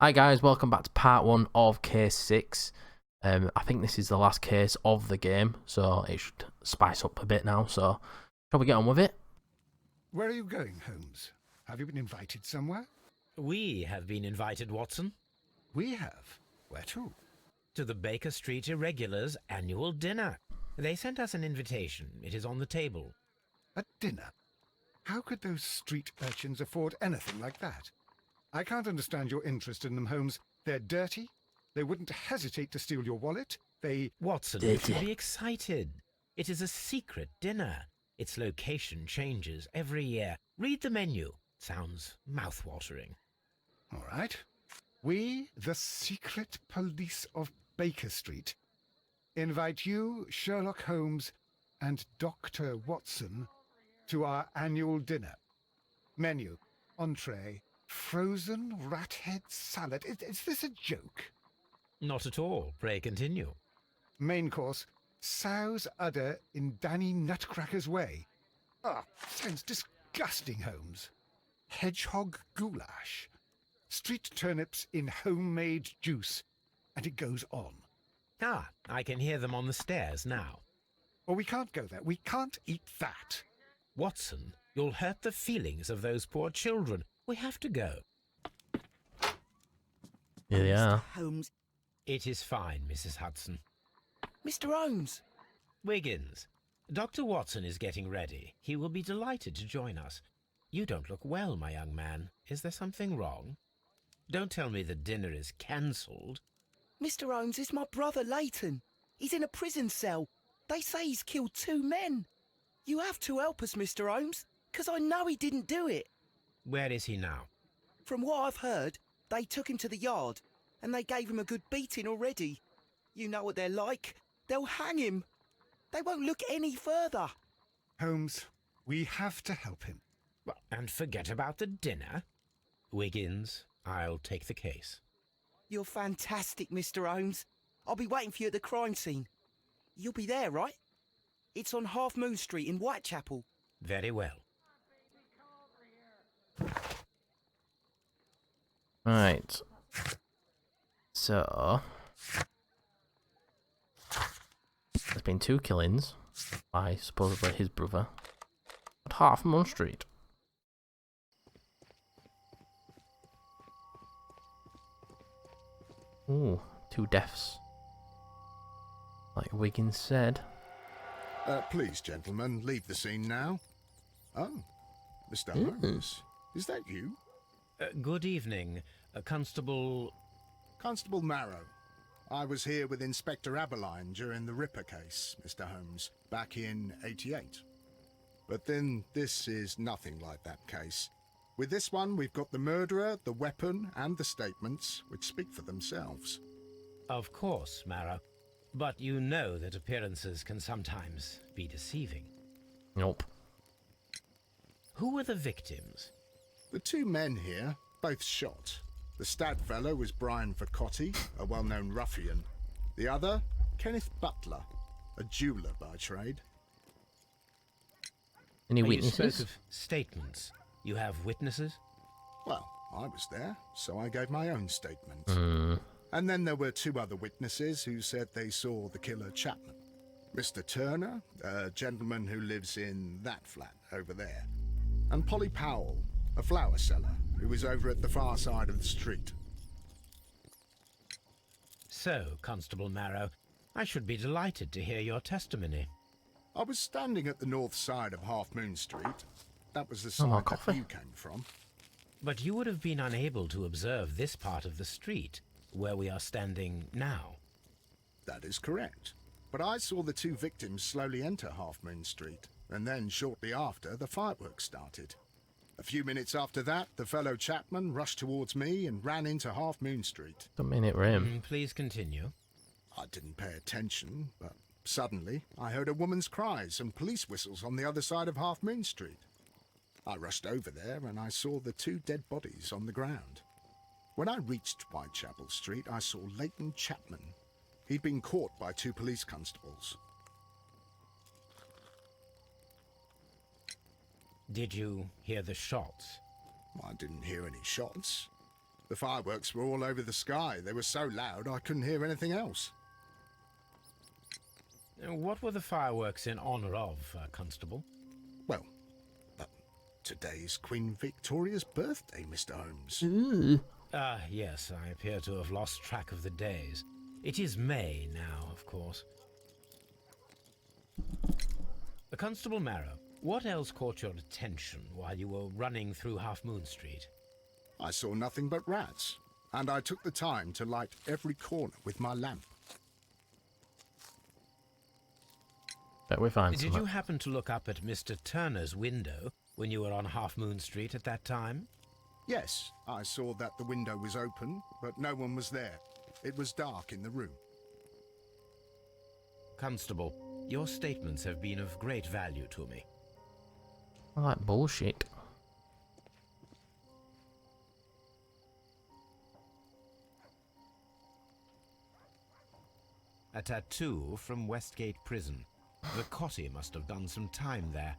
Hi guys, welcome back to part 1 of case 6. I think this is the last case of the game, so it should spice up a bit now, so shall we get on with it? Where are you going, Holmes? Have you been invited somewhere? We have been invited, Watson. We have. Where to? To the Baker Street Irregulars' annual dinner. They sent us an invitation. It is on the table. A dinner? How could those street urchins afford anything like that? I can't understand your interest in them, Holmes. They're dirty. They wouldn't hesitate to steal your wallet. Watson, you should be excited. It is a secret dinner. Its location changes every year. Read the menu. Sounds mouth-watering. All right. We, the secret police of Baker Street, invite you, Sherlock Holmes, and Dr. Watson to our annual dinner. Menu, entree, frozen rat-head salad. Is this a joke? Not at all. Pray continue. Main course, sow's udder in Danny Nutcracker's way. Sounds disgusting, Holmes. Hedgehog goulash. Street turnips in homemade juice. And it goes on. I can hear them on the stairs now. Oh, we can't go there. We can't eat that. Watson, you'll hurt the feelings of those poor children. We have to go. Here they are. Holmes. It is fine, Mrs. Hudson. Mr. Holmes. Wiggins, Dr. Watson is getting ready. He will be delighted to join us. You don't look well, my young man. Is there something wrong? Don't tell me the dinner is cancelled. Mr. Holmes, it's my brother Leighton. He's in a prison cell. They say he's killed 2 men. You have to help us, Mr. Holmes, because I know he didn't do it. Where is he now? From what I've heard, they took him to the yard, and they gave him a good beating already. You know what they're like. They'll hang him. They won't look any further. Holmes, we have to help him. And forget about the dinner? Wiggins, I'll take the case. You're fantastic, Mr. Holmes. I'll be waiting for you at the crime scene. You'll be there, right? It's on Half Moon Street in Whitechapel. Very well. Right. So there's been 2 killings by supposedly his brother at Half Moon Street. Ooh, 2 deaths. Like Wiggins said. Please, gentlemen, leave the scene now. Oh, Mr. Holmes, is that you? Good evening, Constable... Constable Marrow. I was here with Inspector Aberline during the Ripper case, Mr. Holmes, back in '88. But then this is nothing like that case. With this one, we've got the murderer, the weapon, and the statements, which speak for themselves. Of course, Marrow. But you know that appearances can sometimes be deceiving. Nope. Who were the victims? The 2 men here, both shot. The stab fellow was Brian Vercotti, a well-known ruffian. The other, Kenneth Butler, a jeweller by trade. Any You witnesses? spoke of statements. You have witnesses? Well, I was there, so I gave my own statement. And then there were 2 other witnesses who said they saw the killer Chapman. Mr. Turner, a gentleman who lives in that flat over there. And Polly Powell, a flower seller, who was over at the far side of the street. So, Constable Marrow, I should be delighted to hear your testimony. I was standing at the north side of Half Moon Street. That was the more side that coffee. you came from. But you would have been unable to observe this part of the street, where we are standing now. That is correct. But I saw the 2 victims slowly enter Half Moon Street, and then shortly after, the fireworks started. A few minutes after that, the fellow Chapman rushed towards me and ran into Half Moon Street. Don't mean it, Rim. Please continue. I didn't pay attention, but suddenly I heard a woman's cries and police whistles on the other side of Half Moon Street. I rushed over there and I saw the 2 dead bodies on the ground. When I reached Whitechapel Street, I saw Leighton Chapman. He'd been caught by 2 police constables. Did you hear the shots? I didn't hear any shots. The fireworks were all over the sky. They were so loud I couldn't hear anything else. What were the fireworks in honour of, Constable? Well, today's Queen Victoria's birthday, Mr. Holmes. Ooh. Yes, I appear to have lost track of the days. It is May now, of course. Constable Marrow, what else caught your attention while you were running through Half Moon Street? I saw nothing but rats, and I took the time to light every corner with my lamp. Bet we find Did some. you happen to look up at Mr. Turner's window when you were on Half Moon Street at that time? Yes, I saw that the window was open, but no one was there. It was dark in the room. Constable, your statements have been of great value to me. I like bullshit. A tattoo from Westgate Prison. The Cotty must have done some time there.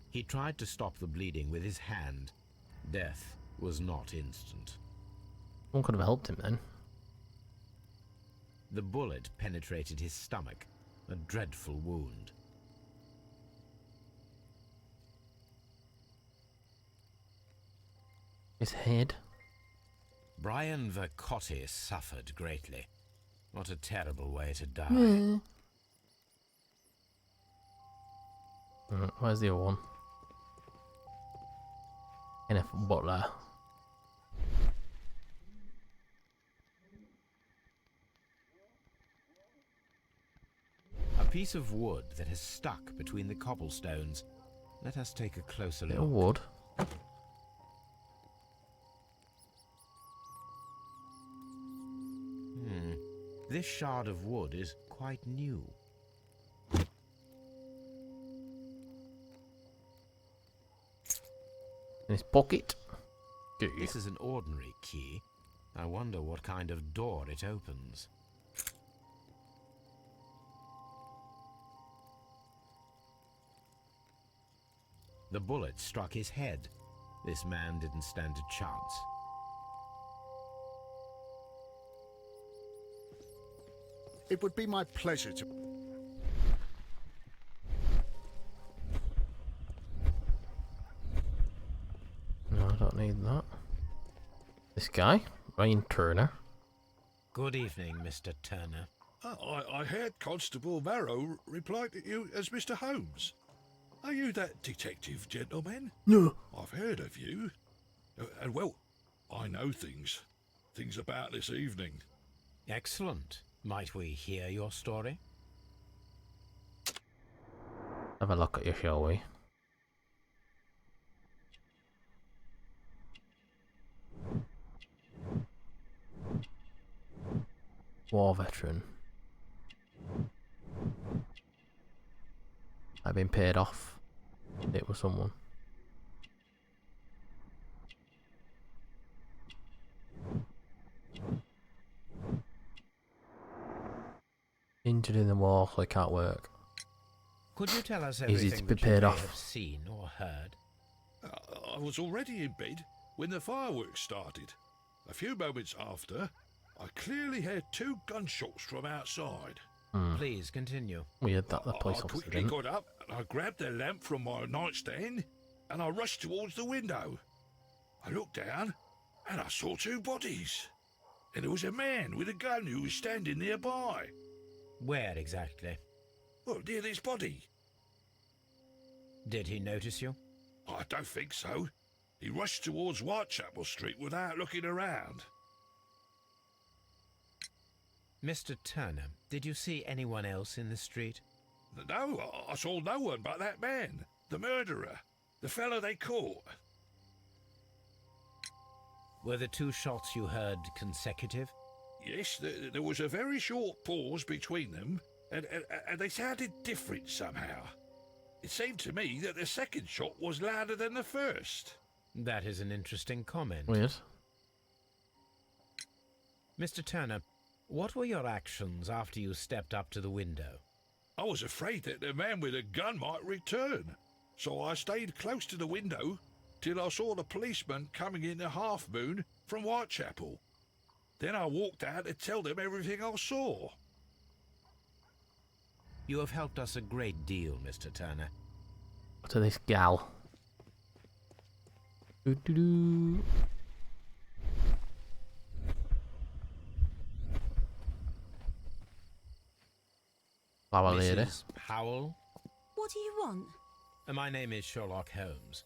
He tried to stop the bleeding with his hand. Death was not instant. One could have helped him then. The bullet penetrated his stomach, a dreadful wound. His head. Brian Vercotti suffered greatly. What a terrible way to die. Where's the other one? Kenneth Butler. A piece of wood that has stuck between the cobblestones. Let us take a closer Bit look. of wood. This shard of wood is quite new. In his pocket. Good. This is an ordinary key. I wonder what kind of door it opens. The bullet struck his head. This man didn't stand a chance. It would be my pleasure to... No, I don't need that. This guy, Ryan Turner. Good evening, Mr. Turner. I heard Constable Marrow reply to you as Mr. Holmes. Are you that detective gentleman? No. I've heard of you. And well, I know things about this evening. Excellent. Might we hear your story? Have a look at you, shall we? War veteran. I've been paid off. It was someone. Injured in the war, so he can't work. Could you tell us Easy everything to be that you paid may off. have seen or heard? I was already in bed when the fireworks started. A few moments after, I clearly heard 2 gunshots from outside. Please continue. Weird that the police I officer quickly didn't. got up and I grabbed the lamp from my nightstand and I rushed towards the window. I looked down and I saw 2 bodies. And there was a man with a gun who was standing nearby. Where exactly? Well, near this body. Did he notice you? I don't think so. He rushed towards Whitechapel Street without looking around. Mr. Turner, did you see anyone else in the street? No, I saw no one but that man, the murderer, the fellow they caught. Were the 2 shots you heard consecutive? Yes, there was a very short pause between them, and they sounded different somehow. It seemed to me that the second shot was louder than the first. That is an interesting comment. Weird. Mr. Turner, what were your actions after you stepped up to the window? I was afraid that the man with a gun might return, so I stayed close to the window till I saw the policeman coming in the Half Moon from Whitechapel. Then I walked out to tell them everything I saw. You have helped us a great deal, Mr. Turner. To this gal. Doo-doo-doo. Flower lady. Mrs. Powell? What do you want? My name is Sherlock Holmes.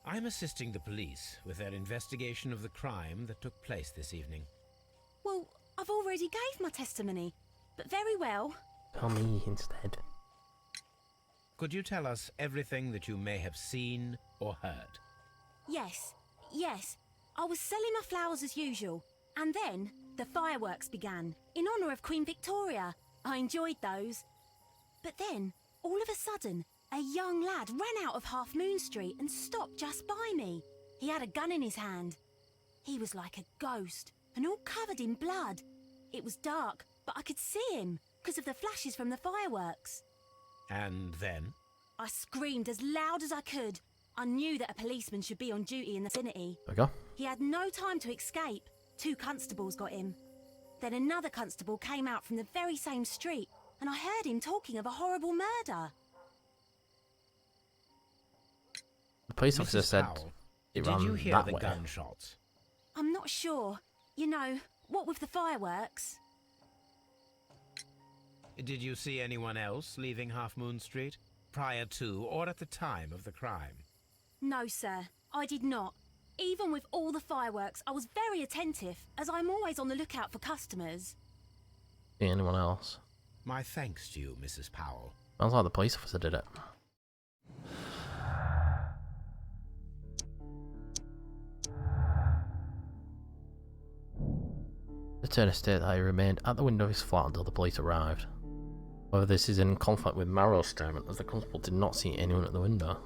I'm assisting the police with their investigation of the crime that took place this evening. Well, I've already gave my testimony, but very well. Tell me instead. Could you tell us everything that you may have seen or heard? Yes. I was selling my flowers as usual, and then the fireworks began, in honour of Queen Victoria. I enjoyed those. But then, all of a sudden, a young lad ran out of Half Moon Street and stopped just by me. He had a gun in his hand. He was like a ghost, and all covered in blood. It was dark, but I could see him, because of the flashes from the fireworks. And then? I screamed as loud as I could. I knew that a policeman should be on duty in the vicinity. There we go. He had no time to escape. 2 constables got him. Then another constable came out from the very same street, and I heard him talking of a horrible murder. The police officer Mrs. said Powell, it did ran you hear that the way. gunshots? I'm not sure. You know, what with the fireworks? Did you see anyone else leaving Half Moon Street prior to or at the time of the crime? No, sir, I did not. Even with all the fireworks, I was very attentive, as I'm always on the lookout for customers. See anyone else? My thanks to you, Mrs. Powell. Sounds like the police officer did it. The Turner stated that he remained at the window of his flat until the police arrived. However, this is in conflict with Marrow's statement, as the constable did not see anyone at the window.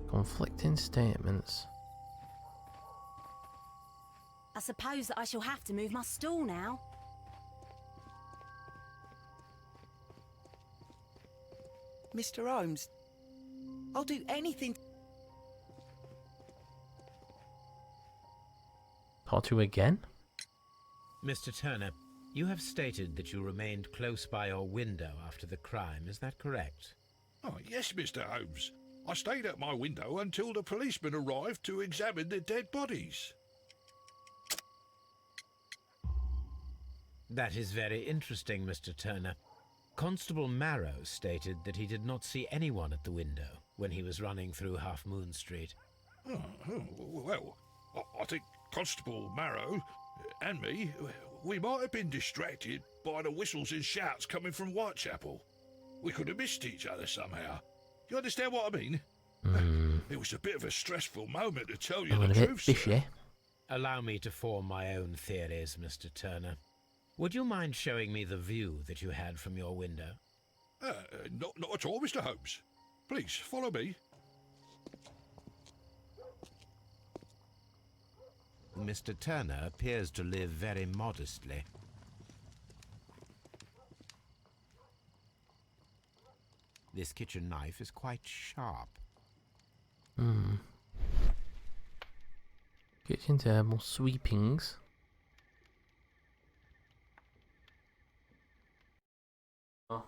Conflicting statements. I suppose that I shall have to move my stool now. Mr. Holmes, I'll do anything. Talk to you again? Mr. Turner, you have stated that you remained close by your window after the crime, is that correct? Oh, yes, Mr. Holmes. I stayed at my window until the policeman arrived to examine the dead bodies. That is very interesting, Mr. Turner. Constable Marrow stated that he did not see anyone at the window when he was running through Half Moon Street. Well, I think Constable Marrow and me, we might have been distracted by the whistles and shouts coming from Whitechapel. We could have missed each other somehow. You understand what I mean? It was a bit of a stressful moment, to tell you I'm the a bit truth, sir. fishy. Allow me to form my own theories, Mr. Turner. Would you mind showing me the view that you had from your window? Not at all, Mr. Holmes. Please, follow me. Mr. Turner appears to live very modestly. This kitchen knife is quite sharp. Kitchen table, sweepings. Oh.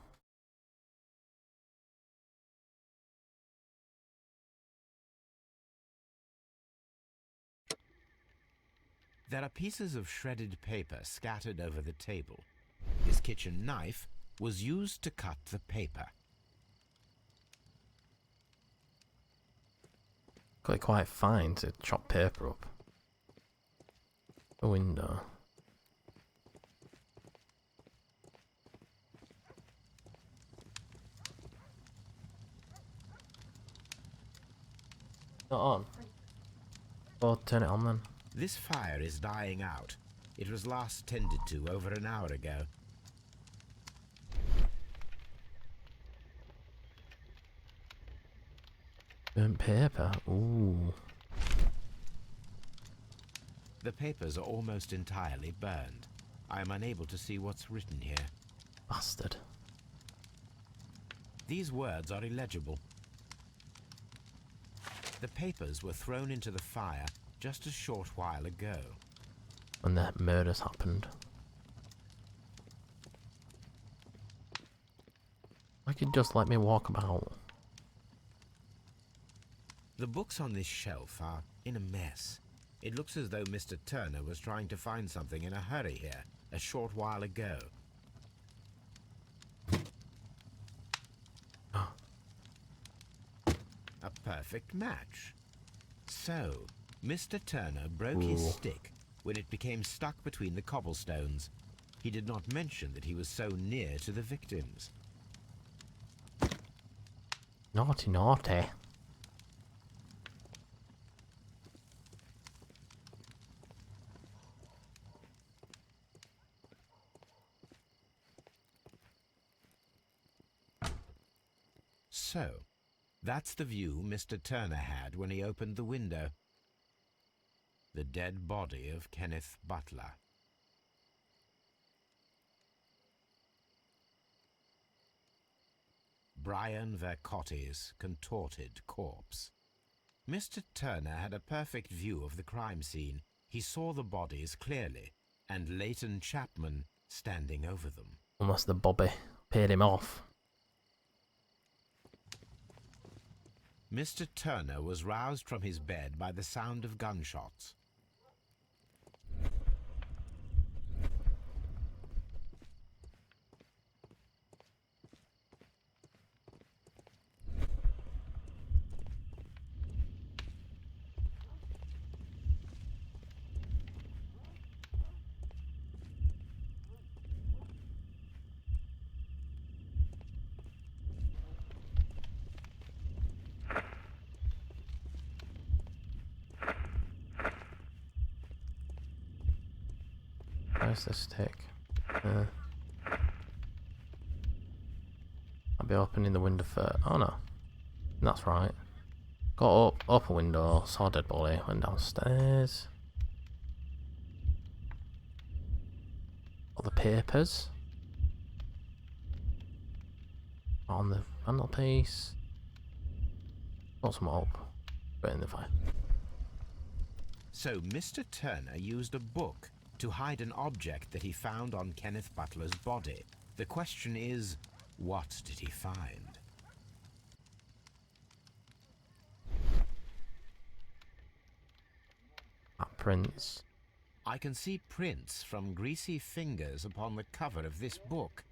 There are pieces of shredded paper scattered over the table. His kitchen knife was used to cut the paper. Got it quite fine to chop paper up. A window. Not on. Well, turn it on then. This fire is dying out. It was last tended to over an hour ago. Burnt paper. Ooh. The papers are almost entirely burned. I am unable to see what's written here. Bastard. These words are illegible. The papers were thrown into the fire just a short while ago. When the murders happened. I could just let me walk about. The books on this shelf are in a mess. It looks as though Mr. Turner was trying to find something in a hurry here a short while ago. A perfect match. So, Mr. Turner broke his stick when it became stuck between the cobblestones. He did not mention that he was so near to the victims. Naughty, naughty. So, that's the view Mr. Turner had when he opened the window. The dead body of Kenneth Butler. Brian Vercotti's contorted corpse. Mr. Turner had a perfect view of the crime scene. He saw the bodies clearly, and Leighton Chapman standing over them. Unless the Bobby paid him off. Mr. Turner was roused from his bed by the sound of gunshots. Where's the stick? I'll be opening the window first. Oh no. That's right. Got up a window, saw a dead body, went downstairs. Got the papers. On the mantelpiece. Got some up. Put it in the fire. So Mr. Turner used a book to hide an object that he found on Kenneth Butler's body. The question is, what did he find? Prints. I can see prints from greasy fingers upon the cover of this book.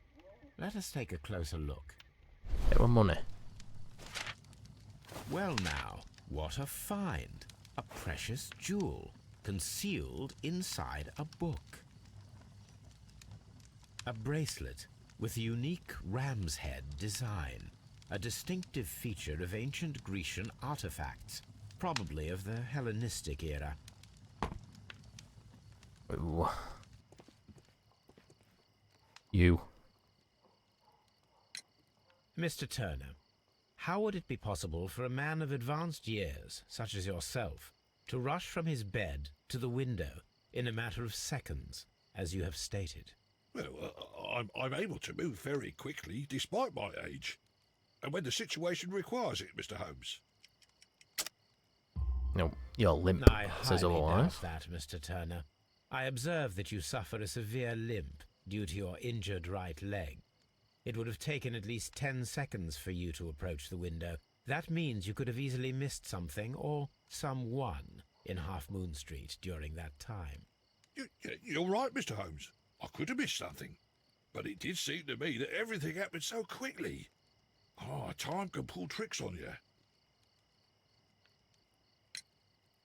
Let us take a closer look. It were money. Well now, what a find! A precious jewel, concealed inside a book. A bracelet with a unique ram's head design, a distinctive feature of ancient Grecian artifacts, probably of the Hellenistic era. Ooh. You. Mr. Turner, how would it be possible for a man of advanced years, such as yourself, to rush from his bed to the window in a matter of seconds, as you have stated? Well, I'm able to move very quickly, despite my age. And when the situation requires it, Mr. Holmes. No, you're limp. I Says highly otherwise. doubt that, Mr. Turner. I observe that you suffer a severe limp due to your injured right leg. It would have taken at least 10 seconds for you to approach the window. That means you could have easily missed something or someone in Half Moon Street during that time. You're right, Mr. Holmes. I could have missed something. But it did seem to me that everything happened so quickly. Oh, time can pull tricks on you.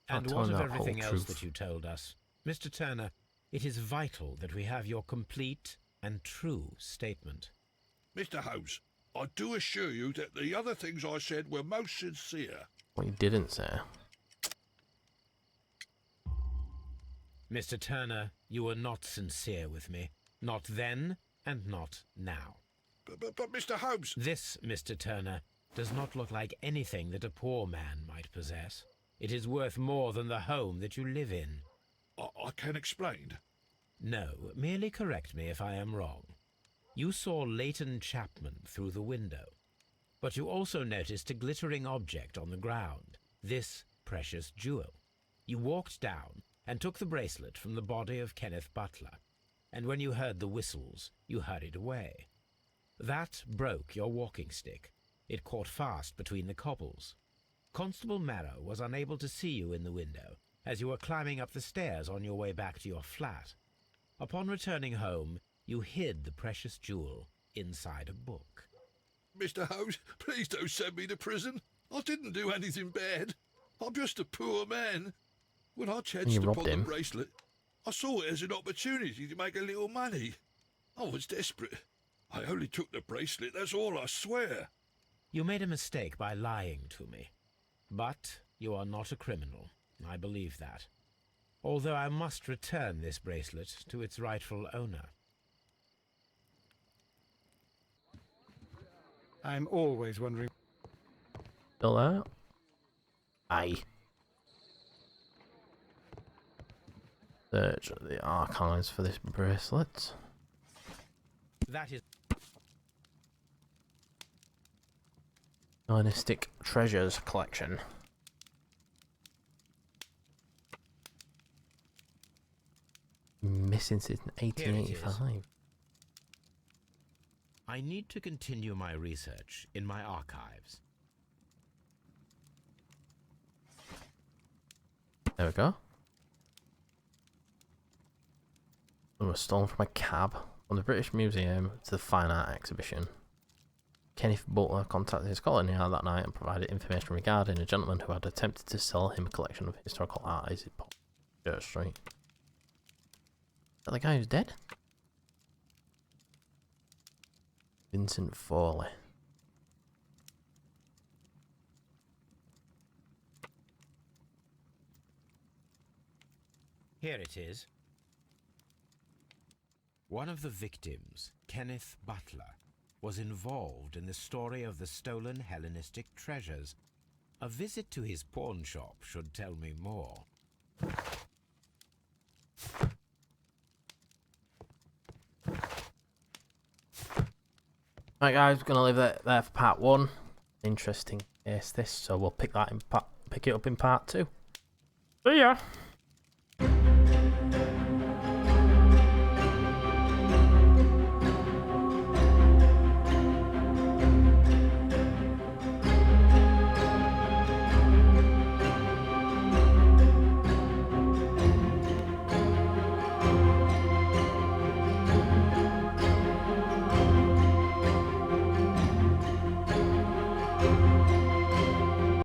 And I'll what tell of you that everything whole else truth. that you told us? Mr. Turner, it is vital that we have your complete and true statement. Mr. Holmes, I do assure you that the other things I said were most sincere. What you didn't say. Mr. Turner, you were not sincere with me. Not then and not now. But Mr. Holmes... This, Mr. Turner, does not look like anything that a poor man might possess. It is worth more than the home that you live in. I can explain. No, merely correct me if I am wrong. You saw Leighton Chapman through the window, but you also noticed a glittering object on the ground, this precious jewel. You walked down and took the bracelet from the body of Kenneth Butler, and when you heard the whistles, you hurried away. That broke your walking stick. It caught fast between the cobbles. Constable Marrow was unable to see you in the window as you were climbing up the stairs on your way back to your flat. Upon returning home, you hid the precious jewel inside a book. Mr. Holmes, please don't send me to prison. I didn't do anything bad. I'm just a poor man. When I chanced You upon robbed the him. bracelet, I saw it as an opportunity to make a little money. I was desperate. I only took the bracelet, that's all, I swear. You made a mistake by lying to me. But you are not a criminal. I believe that. Although I must return this bracelet to its rightful owner. I'm always wondering. Still there? Aye. Search the archives for this bracelet. That is... Dynastic Treasures Collection. Missing since Here it is. 1885. I need to continue my research in my archives. There we go. It was stolen from a cab from the British Museum to the Fine Art Exhibition. Kenneth Butler contacted Scotland Yard that night and provided information regarding a gentleman who had attempted to sell him a collection of historical art. Is it Church Street? Is that the guy who's dead? Vincent Foley. Here it is. One of the victims, Kenneth Butler, was involved in the story of the stolen Hellenistic treasures. A visit to his pawn shop should tell me more. Right, guys, we're gonna leave that there for part 1. Interesting case this, so we'll pick it up in part 2. See ya.